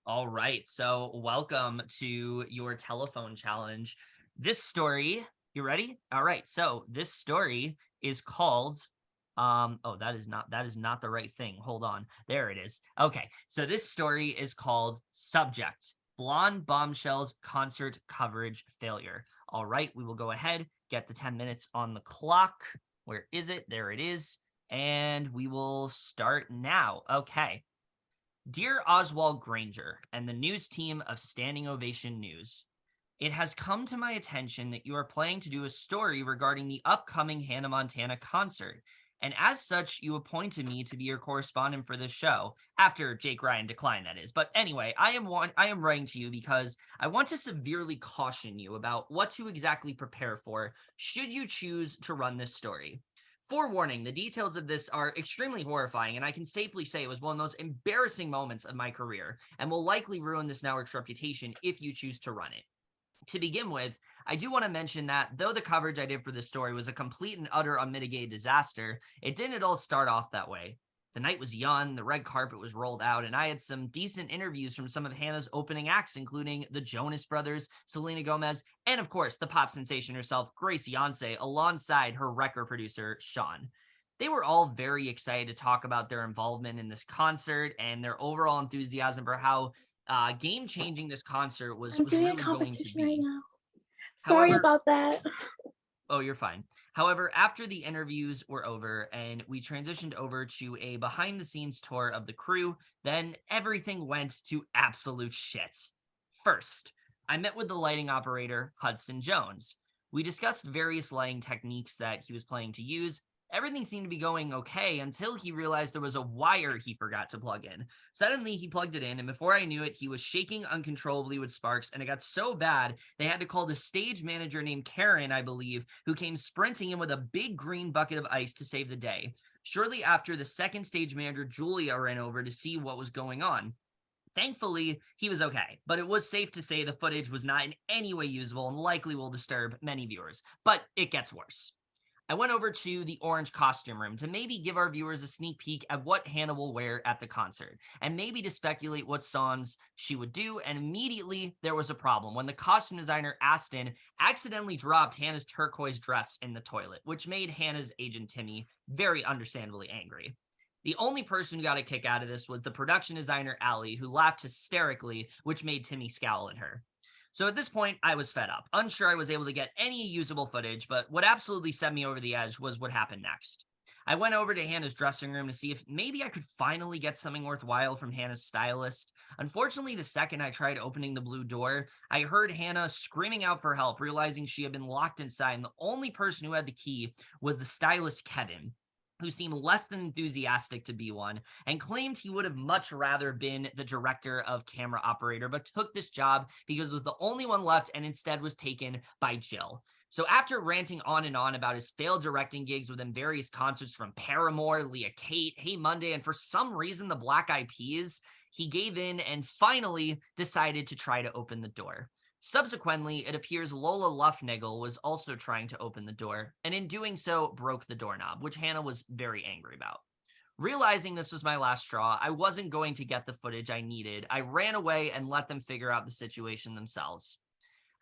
All right. So, welcome to your telephone challenge. This story, you ready? All right. So, this story is called that is not the right thing. Hold on. There it is. Okay. So, this story is called Subject: Blonde Bombshells Concert Coverage Failure. All right, we will go ahead, get the 10 minutes on the clock. Where is it? There it is. And we will start now. Okay. Dear Oswald Granger and the news team of Standing Ovation News, it has come to my attention that you are planning to do a story regarding the upcoming Hannah Montana concert. And as such, you appointed me to be your correspondent for this show, after Jake Ryan declined, that is. But anyway, I am writing to you because I want to severely caution you about what to exactly prepare for should you choose to run this story. Forewarning, the details of this are extremely horrifying, and I can safely say it was one of the most embarrassing moments of my career, and will likely ruin this network's reputation if you choose to run it. To begin with, I do want to mention that though the coverage I did for this story was a complete and utter unmitigated disaster, it didn't at all start off that way. The night was young, the red carpet was rolled out, and I had some decent interviews from some of Hannah's opening acts, including the Jonas Brothers, Selena Gomez, and of course, the pop sensation herself, Grace Yonce, alongside her record producer, Sean. They were all very excited to talk about their involvement in this concert and their overall enthusiasm for how game-changing this concert was I'm was doing a really going to competition right be. now. Sorry However, about that. oh, you're fine. However, after the interviews were over and we transitioned over to a behind the scenes tour of the crew, then everything went to absolute shit. First, I met with the lighting operator, Hudson Jones. We discussed various lighting techniques that he was planning to use. Everything seemed to be going okay until he realized there was a wire he forgot to plug in. Suddenly, he plugged it in, and before I knew it, he was shaking uncontrollably with sparks, and it got so bad they had to call the stage manager named Karen, I believe, who came sprinting in with a big green bucket of ice to save the day. Shortly after, the second stage manager, Julia, ran over to see what was going on. Thankfully, he was okay, but it was safe to say the footage was not in any way usable and likely will disturb many viewers. But it gets worse. I went over to the orange costume room to maybe give our viewers a sneak peek at what Hannah will wear at the concert, and maybe to speculate what songs she would do. And immediately there was a problem when the costume designer, Aston, accidentally dropped Hannah's turquoise dress in the toilet, which made Hannah's agent, Timmy, very understandably angry. The only person who got a kick out of this was the production designer, Allie, who laughed hysterically, which made Timmy scowl at her. So at this point, I was fed up, unsure I was able to get any usable footage, but what absolutely set me over the edge was what happened next. I went over to Hannah's dressing room to see if maybe I could finally get something worthwhile from Hannah's stylist. Unfortunately, the second I tried opening the blue door, I heard Hannah screaming out for help, realizing she had been locked inside, and the only person who had the key was the stylist, Kevin, who seemed less than enthusiastic to be one and claimed he would have much rather been the director of camera operator, but took this job because it was the only one left and instead was taken by Jill. So after ranting on and on about his failed directing gigs within various concerts from Paramore, Leah Kate, Hey Monday, and for some reason the Black Eyed Peas, he gave in and finally decided to try to open the door. Subsequently, it appears Lola Luffnagel was also trying to open the door, and in doing so, broke the doorknob, which Hannah was very angry about. Realizing this was my last straw, I wasn't going to get the footage I needed. I ran away and let them figure out the situation themselves.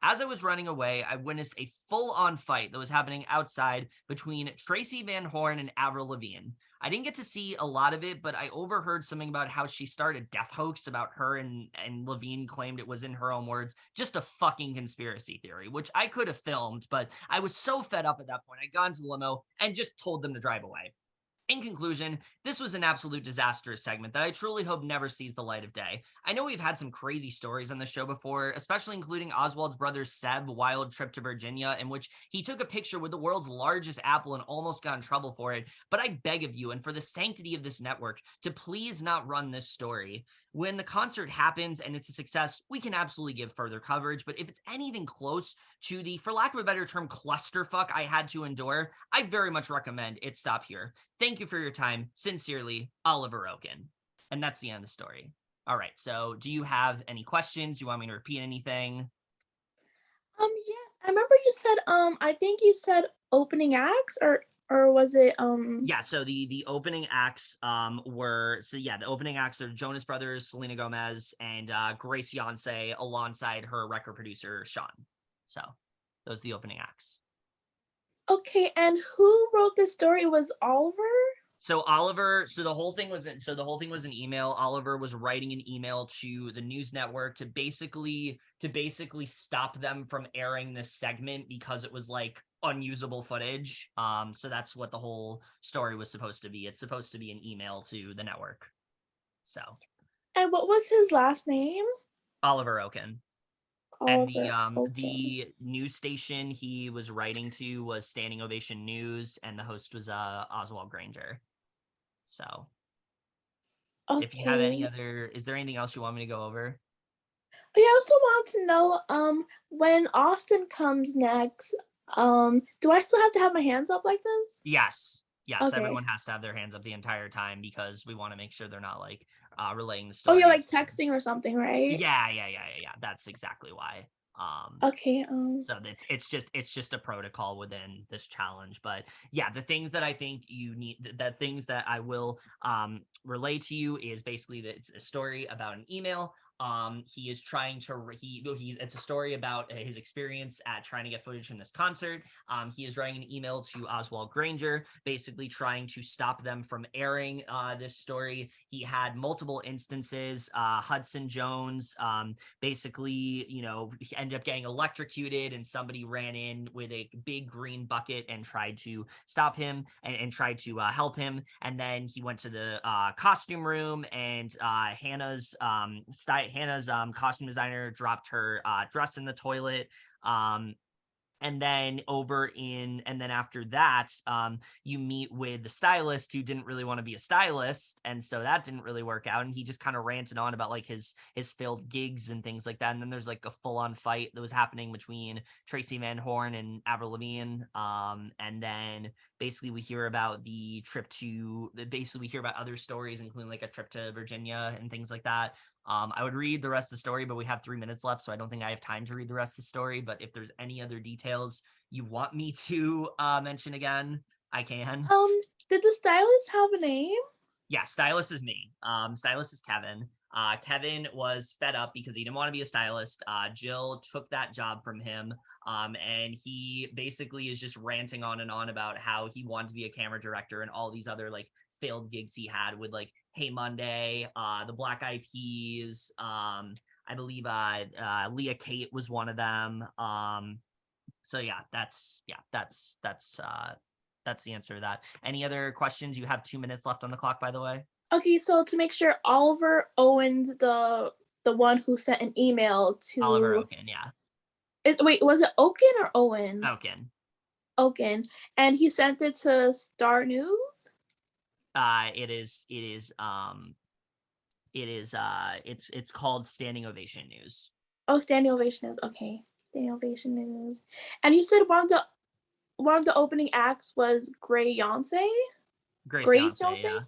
As I was running away, I witnessed a full-on fight that was happening outside between Tracy Van Horn and Avril Lavigne. I didn't get to see a lot of it, but I overheard something about how she started a death hoax about her and Lavigne claimed it was, in her own words, just a fucking conspiracy theory, which I could have filmed, but I was so fed up at that point. I got into the limo and just told them to drive away. In conclusion, this was an absolute disastrous segment that I truly hope never sees the light of day. I know we've had some crazy stories on the show before, especially including Oswald's brother Seb wild trip to Virginia, in which he took a picture with the world's largest apple and almost got in trouble for it. But I beg of you, and for the sanctity of this network, to please not run this story. When the concert happens and it's a success, we can absolutely give further coverage. But if it's anything close to the, for lack of a better term, clusterfuck I had to endure, I very much recommend it stop here. Thank you for your time. Sincerely, Oliver Oken. And that's the end of the story. All right. So do you have any questions? Do you want me to repeat anything? Yes, I remember you said, I think you said opening acts, or was it Yeah, so the opening acts were, so yeah, the opening acts are Jonas Brothers, Selena Gomez, and Grace Yonsei alongside her record producer Sean. So those are the opening acts. Okay, and who wrote this story? Was Oliver? So Oliver, so the whole thing was an email. Oliver was writing an email to the news network to basically stop them from airing this segment because it was like unusable footage. So that's what the whole story was supposed to be. It's supposed to be an email to the network. So And what was his last name? Oliver Oken. And the Oliver um Oken. the news station he was writing to was Standing Ovation News, and the host was Oswald Granger. So if you have any Okay. other, is there anything else you want me to go over? But yeah, I also want to know, when Austin comes next, do I still have to have my hands up like this? Yes. Yes, Okay. everyone has to have their hands up the entire time because we want to make sure they're not like relaying the Oh yeah, story. like texting or something, right? Yeah. That's exactly why. Okay. So it's just a protocol within this challenge. But yeah, the things that I think you need, the things that I will relay to you is basically that it's a story about an email. He is trying to he's it's a story about his experience at trying to get footage from this concert. He is writing an email to Oswald Granger, basically trying to stop them from airing this story. He had multiple instances. Hudson Jones, basically, he ended up getting electrocuted, and somebody ran in with a big green bucket and tried to stop him and tried to help him. And then he went to the costume room, and Hannah's costume designer dropped her dress in the toilet. Um, and then after that, you meet with the stylist who didn't really want to be a stylist, and so that didn't really work out, and he just kind of ranted on about like his failed gigs and things like that. And then there's like a full-on fight that was happening between Tracy Van Horn and Avril Lavigne. And then basically we hear about we hear about other stories, including like a trip to Virginia and things like that. I would read the rest of the story, but we have 3 minutes left, so I don't think I have time to read the rest of the story. But if there's any other details you want me to mention again, I can. Um, did the stylist have a name? Yeah, stylist is me. Stylist is Kevin. Kevin was fed up because he didn't want to be a stylist. Jill took that job from him, and he basically is just ranting on and on about how he wanted to be a camera director and all these other like failed gigs he had with like Hey Monday, the Black Eyed Peas. I believe Leah Kate was one of them. So that's the answer to that. Any other questions? You have 2 minutes left on the clock, by the way. Okay, so to make sure, Oliver Owens, the one who sent an email Oliver to Oken, yeah. wait, was it Oken or Owen? Oken. Oken, and he sent it to Star News. It's called Standing Ovation News. Oh, Standing Ovation News. Okay, Standing Ovation News. And you said one of the opening acts was Grace Grace Yonsei, Yonsei. yeah.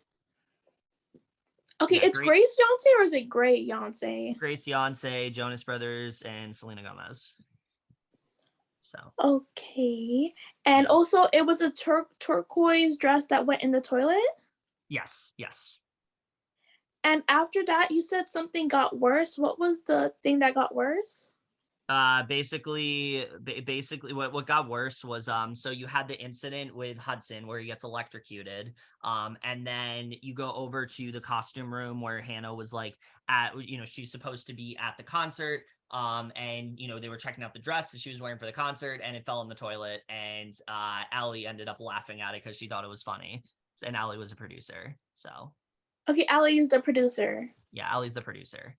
Okay, Yeah, it's Grace Yonsei or is it Gray Yonsei? Grace Yonsei, Jonas Brothers, and Selena Gomez. So Okay, and yeah. also it was a turquoise dress that went in the toilet. Yes. And after that, you said something got worse. What was the thing that got worse? Basically what got worse was so you had the incident with Hudson where he gets electrocuted, and then you go over to the costume room where Hannah was like she's supposed to be at the concert, and they were checking out the dress that she was wearing for the concert, and it fell in the toilet, and Allie ended up laughing at it because she thought it was funny, and Allie was a producer. So Okay, Ali is the producer. yeah, Allie's the producer.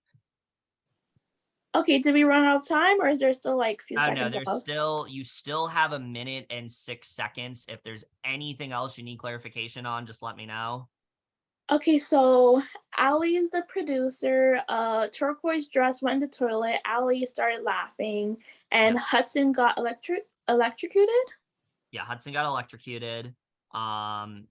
Okay, did we run out of time or is there still like a few Oh no, seconds left? you still have 1 minute and 6 seconds. If there's anything else you need clarification on, just let me know. Okay, so Ali is the producer. Turquoise dress went in the toilet. Ali started laughing, and Yep. Hudson got electrocuted. Yeah, Hudson got electrocuted. Um,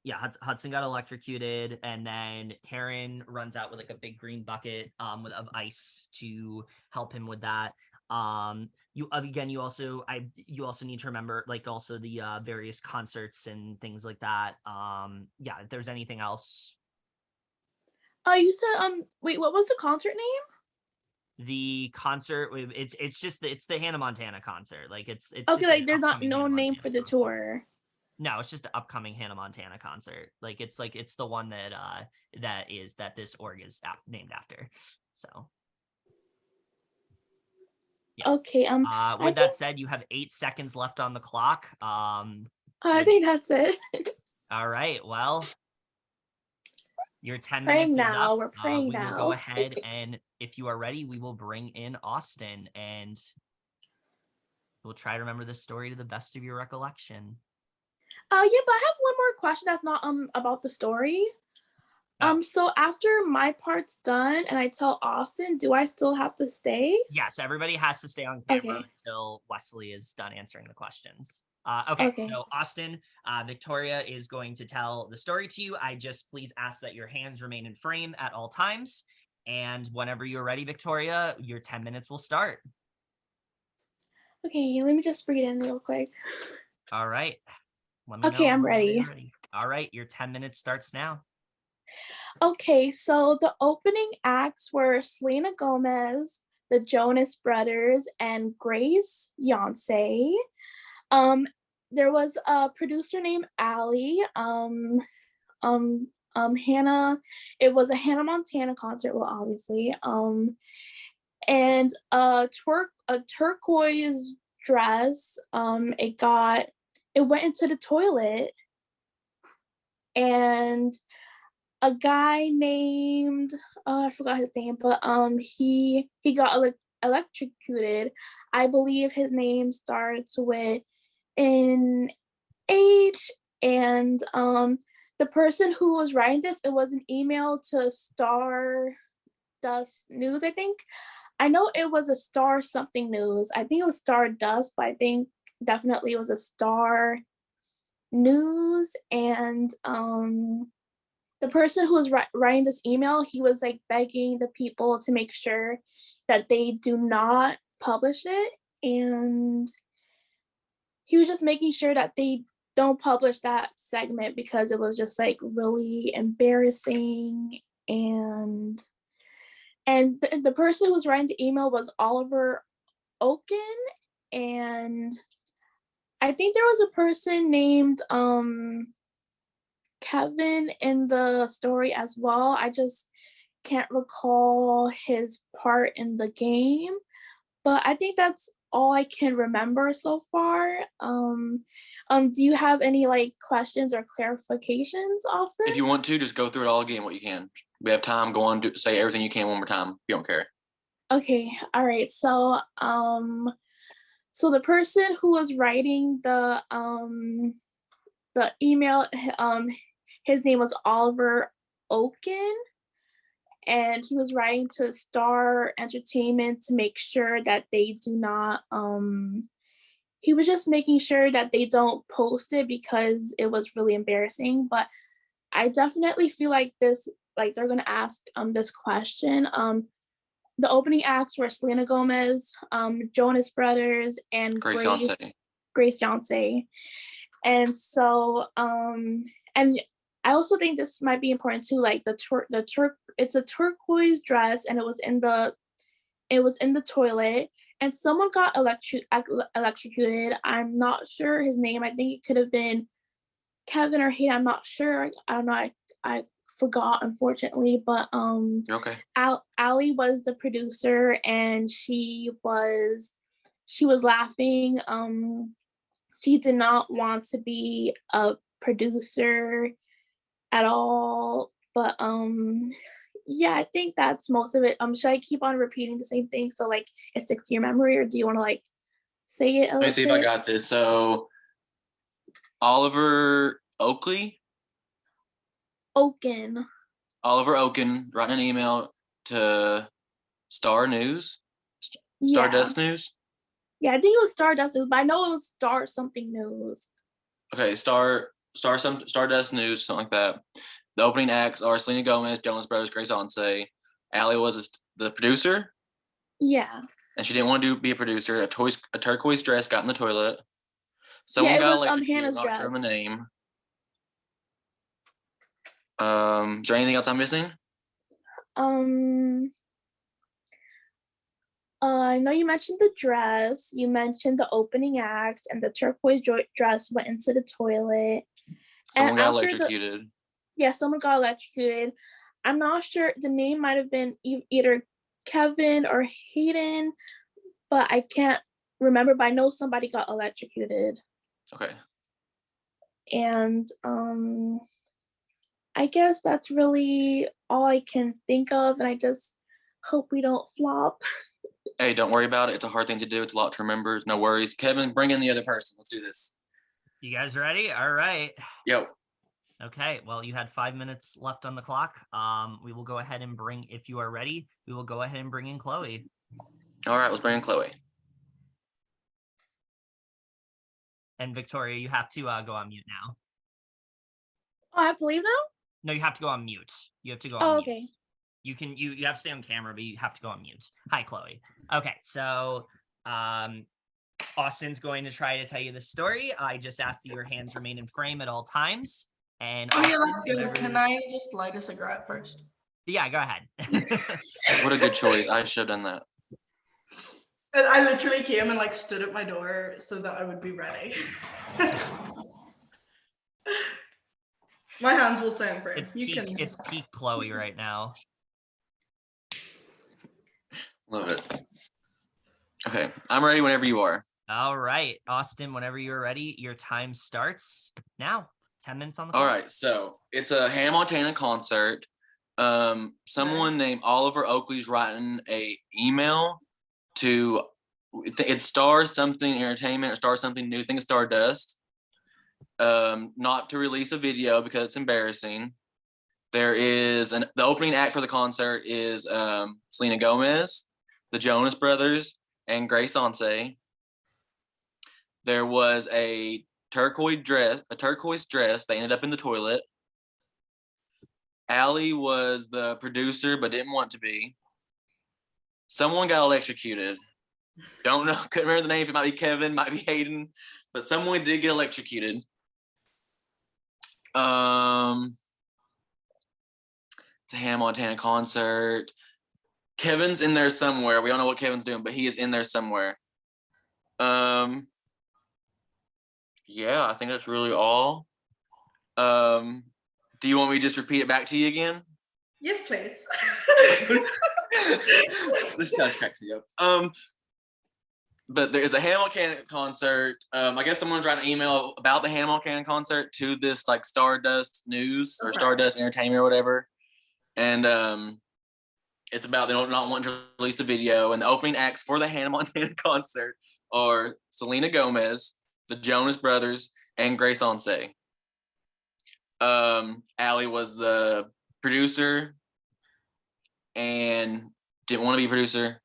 yeah, Hudson got electrocuted, and then Karen runs out with like a big green bucket of ice to help him with that. You also need to remember like also the various concerts and things like that. Yeah, if there's anything else. You said wait, what was the concert name? The concert, it's the Hannah Montana concert. Like it's Okay, just an like there's not upcoming no Hannah name Montana for the concert. tour. No, it's just an upcoming Hannah Montana concert. Like it's the one that that this org is named after. So yeah. Okay, I With that think said, you have 8 seconds left on the clock. I With think that's it. All right, well, your 10 Praying minutes is up. now. We're praying We will go now. ahead and if you are ready, we will bring in Austin and we'll try to remember this story to the best of your recollection. Yeah, but I have one more question that's not about the story. Oh, So after my part's done and I tell Austin, do I still have to stay? yes, everybody has to stay on camera Okay. until Wesley is done answering the questions. Okay, Okay. so Austin, Victoria is going to tell the story to you. I just please ask that your hands remain in frame at all times. And whenever you're ready, Victoria, your 10 minutes will start. Okay, let me just breathe in real quick. All right. Let me Okay, know I'm whenever ready. you're ready. All right, your 10 minutes starts now. Okay, so the opening acts were Selena Gomez, the Jonas Brothers, and Grace Yonsei. Um, there was a producer named Allie. Hannah. It was a Hannah Montana concert, well, obviously. And a turquoise dress. It went into the toilet, and a guy named I forgot his name, but he got electrocuted. I believe his name starts with an H, and the person who was writing this, it was an email to Stardust News, I think. I know it was a Star something news. I think it was Stardust, but I think definitely it was a Star News, and the person who was writing this email, he was like begging the people to make sure that they do not publish it, and he was just making sure that they don't publish that segment because it was just like really embarrassing. And the person who was writing the email was Oliver Oaken, and I think there was a person named Kevin in the story as well. I just can't recall his part in the game, but I think that's all I can remember so far. Do you have any like questions or clarifications, Austin? If you want to, just go through it all again, what you can. We have time. Go on, say everything you can one more time. You don't care. Okay, all right. So the person who was writing the email, his name was Oliver Oaken, and he was writing to Star Entertainment to make sure that they do not he was just making sure that they don't post it because it was really embarrassing. But I definitely feel like they're gonna ask this question. The opening acts were Selena Gomez, Jonas Brothers, and Grace Yonsei. Grace Yonsei. And so and I also think this might be important too, like it's a turquoise dress, and it was in the toilet, and someone got electrocuted. I'm not sure his name. I think it could have been Kevin or Hayden. I'm not sure. I don't know. I forgot, unfortunately. But You're okay. Allie was the producer, and she was laughing. She did not want to be a producer at all. But yeah, I think that's most of it. Should I keep on repeating the same thing so like it sticks to your memory, or do you want to like say it a Let me little see if I bit? got this. So, Oliver Oakley, Oaken. Oliver Oaken, writing an email to Star News, Yeah. Stardust News. Yeah, I think it was Stardust News, but I know it was Star something news. Okay, Stardust News, something like that. The opening acts are Selena Gomez, Jonas Brothers, Grace Yonsei. Allie was the producer. Yeah. and she didn't want to be a producer. A turquoise dress got in the toilet. Someone Yeah, it got was electrocuted. Hannah's Not sure on the dress. name. Is there anything else I'm missing? I know you mentioned the dress. You mentioned the opening act, and the turquoise dress went into the toilet. Someone And got after electrocuted. yeah, someone got electrocuted. I'm not sure. The name might have been either Kevin or Hayden, but I can't remember. But I know somebody got electrocuted. Okay. And I guess that's really all I can think of, and I just hope we don't flop. Hey, don't worry about it. It's a hard thing to do. It's a lot to remember. No worries. Kevin, bring in the other person. Let's do this. You guys ready? All right. Yo. Okay, well, you had 5 minutes left on the clock. We will go ahead and if you are ready, we will go ahead and bring in Chloe. All right, let's bring in Chloe. And Victoria, you have to go on mute now. Oh, I have to leave now? No, you have to go on mute. You have to go on Oh, mute. okay. You have to stay on camera, but you have to go on mute. Hi, Chloe. Okay, so Austin's going to try to tell you the story. I just ask that your hands remain in frame at all times. And Oh yeah, Austin, that's good. whenever... Can I just light a cigarette first? Yeah, go ahead. What a good choice. I should have done that. And I literally came and like stood at my door so that I would be ready. My hands will stay in frame. It's peak Chloe right now. Love it. Okay, I'm ready whenever you are. All right, Austin, whenever you're ready, your time starts now. 10 minutes on the clock. All right, so it's a Hannah Montana concert. Someone named Oliver Oakley's writing a email to it stars something entertainment or stars something new. I think it's Stardust. Not to release a video because it's embarrassing. There is the opening act for the concert is Selena Gomez, the Jonas Brothers, and Grace Onse. There was a turquoise dress. They ended up in the toilet. Allie was the producer, but didn't want to be. Someone got electrocuted. Don't know. Couldn't remember the name. It might be Kevin, might be Hayden, but someone did get electrocuted. It's a Hannah Montana concert. Kevin's in there somewhere. We don't know what Kevin's doing, but he is in there somewhere. Yeah, I think that's really all. Do you want me to just repeat it back to you again? Yes, please. This kind of cracked me up. But there is a Hannah Montana concert. I guess someone's writing an email about the Hannah Montana concert to this like Stardust News or Stardust Entertainment or whatever. And it's about they don't not want to release the video. And the opening acts for the Hannah Montana concert are Selena Gomez, the Jonas Brothers, and Grace Onse. Allie was the producer and didn't want to be a producer.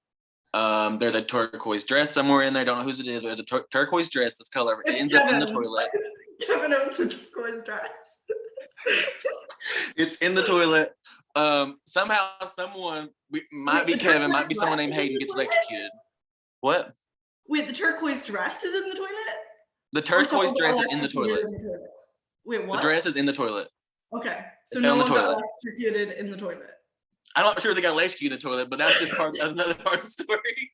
There's a turquoise dress somewhere in there. Don't know whose it is, but there's a turquoise dress that's color. It ends up in the toilet. Kevin owns a turquoise dress. It's in the toilet. Somehow someone might be Kevin, might be someone named Hayden gets electrocuted. What? Wait, the turquoise dress is in the toilet? The turquoise dress is in the toilet. Wait, what? The dress is in the toilet. Okay, so It no fell in one the got toilet. electrocuted in the toilet. I'm not sure if they got electrocuted in the toilet, but that's just another part of the story.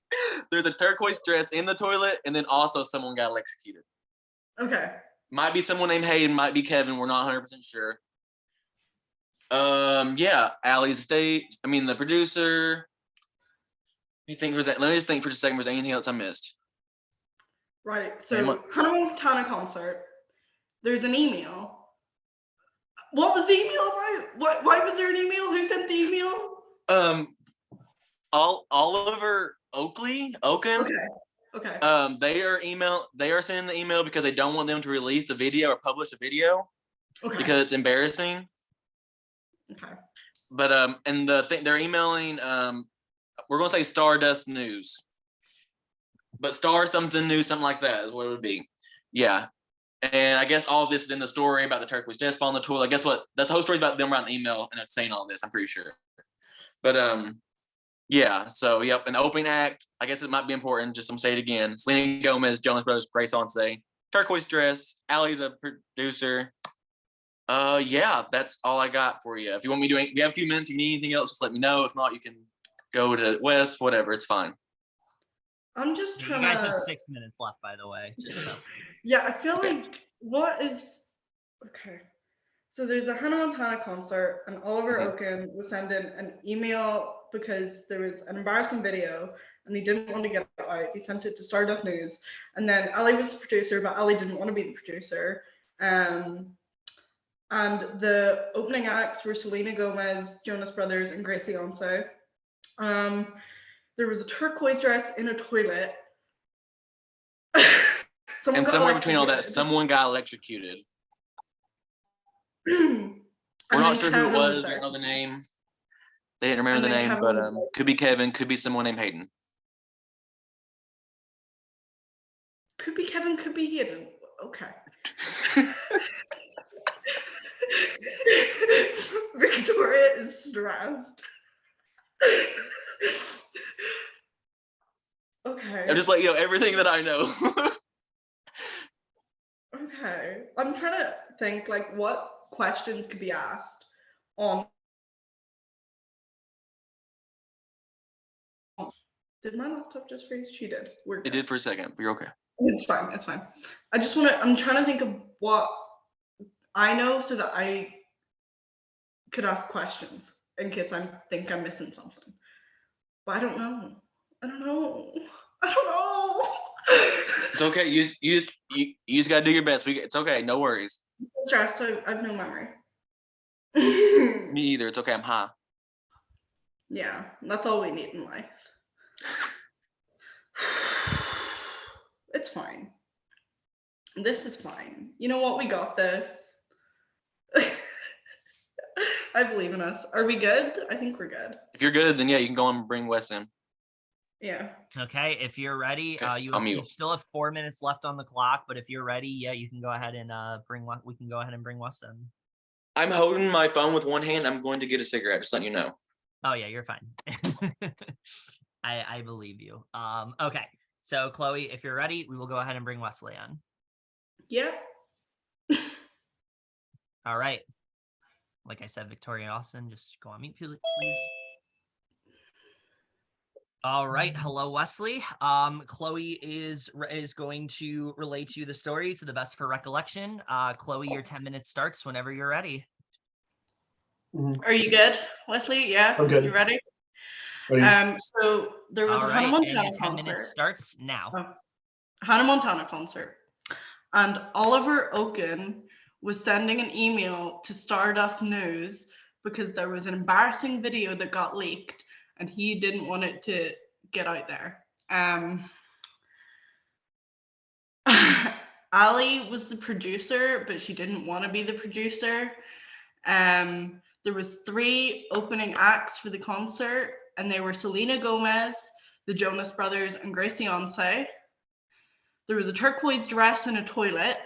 There's a turquoise dress in the toilet, and then also someone got electrocuted. Okay. Might be someone named Hayden, might be Kevin. We're not 100% sure. Yeah, Allie's the producer. Let me just think for just a second. Was there anything else I missed? Right. So Hannah Montana concert. There's an email. What was the email about? Why was there an email? Who sent the email? Oliver Oaken. Okay. They are sending the email because they don't want them to release the video or publish the video. Okay. Because it's embarrassing. Okay. But and they're emailing we're gonna say Stardust News. But Star something new, something like that is what it would be. Yeah. And I guess all of this is in the story about the turquoise dress falling in the toilet. I guess that's the whole story about them writing an email and saying all this, I'm pretty sure. But Yeah, so yep, an opening act. I guess it might be important. Just I'm gonna say it again. Selena Gomez, Jonas Brothers, Grace Onse, turquoise dress. Allie's a producer. Yeah, that's all I got for you. If you want me to, we have a few minutes. If you need anything else, just let me know. If not, you can go to Wes. Whatever, it's fine. I'm just You trying guys to. have 6 minutes left, by the way. Just so. Yeah, I feel Okay. like what is okay. So there's a Hannah Montana concert, and Oliver Mhm. Oaken was sending an email because there was an embarrassing video, and he didn't want to get it out. He sent it to Stardust News, and then Ali was the producer, but Ali didn't want to be the producer. And the opening acts were Selena Gomez, Jonas Brothers, and Gracie Onse. There was a turquoise dress in a toilet. Someone And got somewhere between all that, electrocuted. someone got electrocuted. And We're not then sure who it Kevin was. We there. don't know the name. They didn't remember And the then name, Kevin but was like, could be Kevin, could be someone named Hayden. could be Kevin, could be Hayden. Okay. Victoria is stressed. Okay. I'm just like, everything that I know. Okay. I'm trying to think like what questions could be asked on. Did my laptop just freeze? She did. We're It good. did for a second, but you're okay. It's fine. It's fine. I'm trying to think of what I know so that I could ask questions in case I think I'm missing something. But I don't know. I don't know. It's okay. You just gotta do your best. It's okay. No worries. I'm stressed. So I have no memory. Me either. It's okay. I'm high. Yeah, that's all we need in life. It's fine. This is fine. You know what? We got this. I believe in us. Are we good? I think we're good. If you're good, then yeah, you can go and bring Wes in. Yeah. Okay, if you're ready, Okay, you I'll mute. still have 4 minutes left on the clock. But if you're ready, yeah, you can go ahead and we can go ahead and bring Wes in. I'm holding my phone with one hand. I'm going to get a cigarette. Just letting you know. Oh yeah, you're fine. I believe you. Okay, so Chloe, if you're ready, we will go ahead and bring Wesley on. Yeah. All right. Like I said, Victoria Austin, just go on mute, please. All right. Hello, Wesley. Chloe is going to relate to you the story to the best of her recollection. Chloe, your 10 minutes starts whenever you're ready. Are you good, Wesley? Yeah. I'm good. You ready? Ready? So there was All a Hannah right, and Montana your 10 minutes concert. starts now. Hannah Montana concert. And Oliver Oaken was sending an email to Stardust News because there was an embarrassing video that got leaked and he didn't want it to get out there. Ali was the producer, but she didn't want to be the producer. There was 3 opening acts for the concert, and they were Selena Gomez, the Jonas Brothers, and Gracie Onse. There was a turquoise dress in a toilet.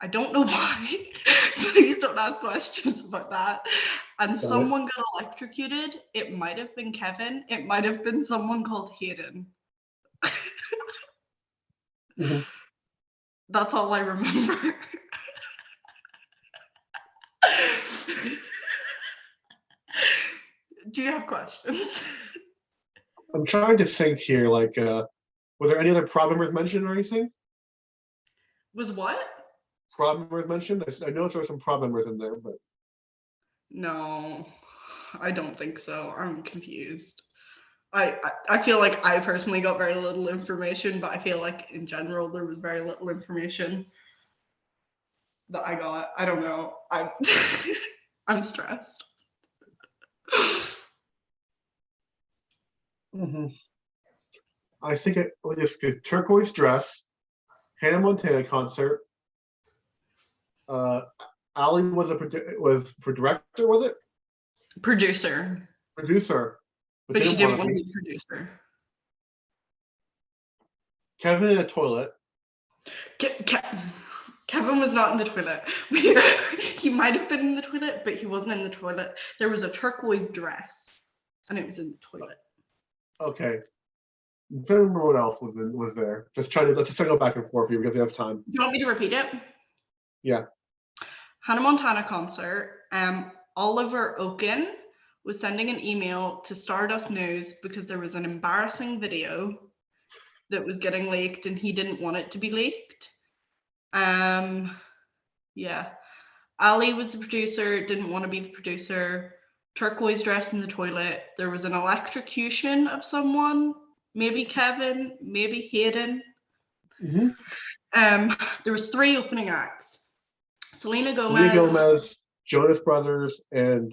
I don't know why. Please don't ask questions about that. And someone got electrocuted. It might have been Kevin. It might have been someone called Hayden. Mhm. That's all I remember. Do you have questions? I'm trying to think here, like, were there any other problem members mentioned or anything? Was what? Problem members mentioned? I know there were some problem members in there, but No, I don't think so. I'm confused. I feel like I personally got very little information, but I feel like in general there was very little information that I got. I don't know. I'm stressed. I think it was just the turquoise dress, Hannah Montana concert. Ali was for director, was it? Producer, Producer. but she didn't want to be. be producer. Kevin in a toilet. Kevin was not in the toilet. He might have been in the toilet, but he wasn't in the toilet. There was a turquoise dress, and it was in the toilet. Okay. I'm trying to remember what else was there. Let's just try to go back and forth here because we have time. Do you want me to repeat it? Yeah. Hannah Montana concert. Oliver Oaken was sending an email to Stardust News because there was an embarrassing video that was getting leaked and he didn't want it to be leaked. Yeah. Ali was the producer, didn't want to be the producer. Turquoise dress in the toilet. There was an electrocution of someone, maybe Kevin, maybe Hayden. Mm-hmm. There was 3 opening acts. Selena Selena Gomez. Gomez, Jonas Brothers, and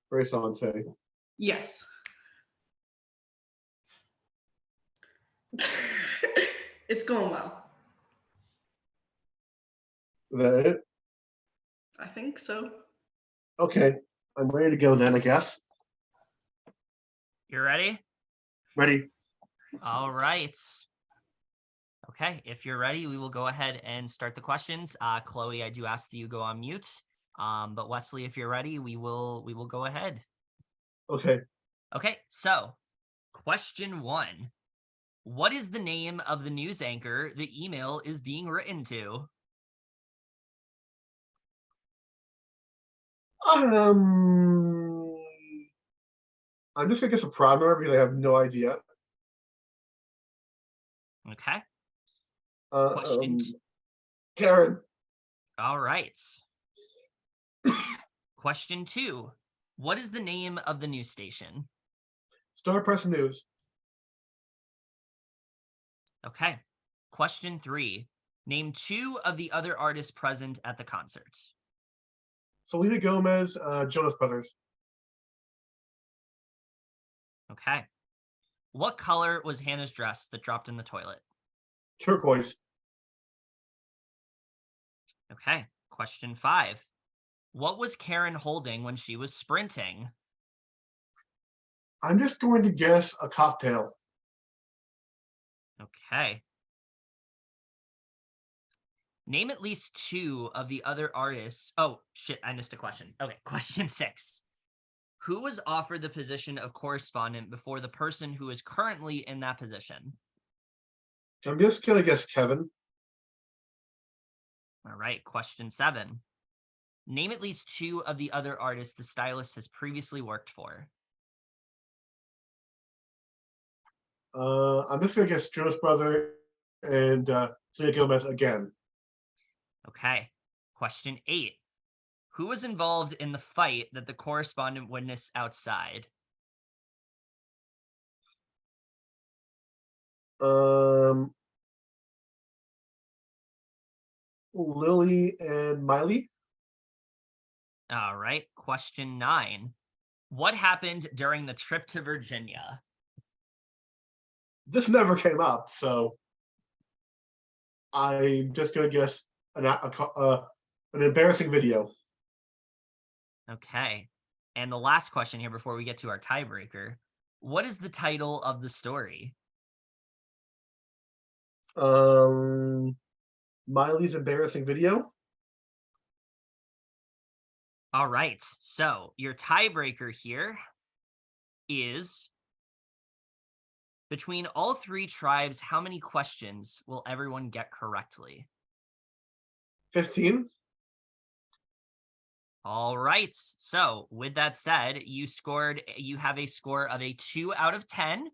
Grace Ansay. Yes. It's going well. Is that it? I think so. Okay. I'm ready to go then, I guess. You ready? Ready? All right. Okay, if you're ready, we will go ahead and start the questions. Chloe, I do ask that you go on mute. But Wesley, if you're ready, we will go ahead. Okay. Okay, so question 1. What is the name of the news anchor the email is being written to? I'm just gonna guess a prime number because I have no idea. Okay. Uh, Question. Karen. All right. Question 2. What is the name of the news station? Star Press News. Okay. Question 3. Name 2 of the other artists present at the concert. Selena Gomez, Jonas Brothers. Okay. What color was Hannah's dress that dropped in the toilet? Turquoise. Okay. Question 5. What was Karen holding when she was sprinting? I'm just going to guess a cocktail. Okay. Name at least 2 of the other artists. Oh, shit, I missed a question. Okay, question 6. Who was offered the position of correspondent before the person who is currently in that position? I'm just gonna guess Kevin. All right, question 7. Name at least 2 of the other artists the stylist has previously worked for. I'm just gonna guess Jonas Brother and Selena Gomez again. Okay, question 8. Who was involved in the fight that the correspondent witnessed outside? Lily and Miley. All right, question 9. What happened during the trip to Virginia? This never came up, so I'm just gonna guess an embarrassing video. Okay. And the last question here before we get to our tiebreaker. What is the title of the story? Miley's embarrassing video. All right. So your tiebreaker here is between all 3 tribes, how many questions will everyone get correctly? 15. All right. So with that said, you have a score of a 2 out of 10.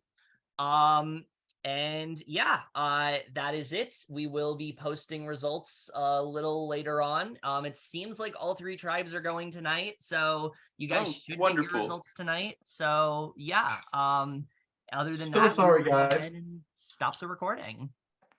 And yeah, that is it. We will be posting results a little later on. It seems like all 3 tribes are going tonight, so you guys should get your results tonight. So yeah, other than So that, sorry, we'll go guys. ahead and stop the recording.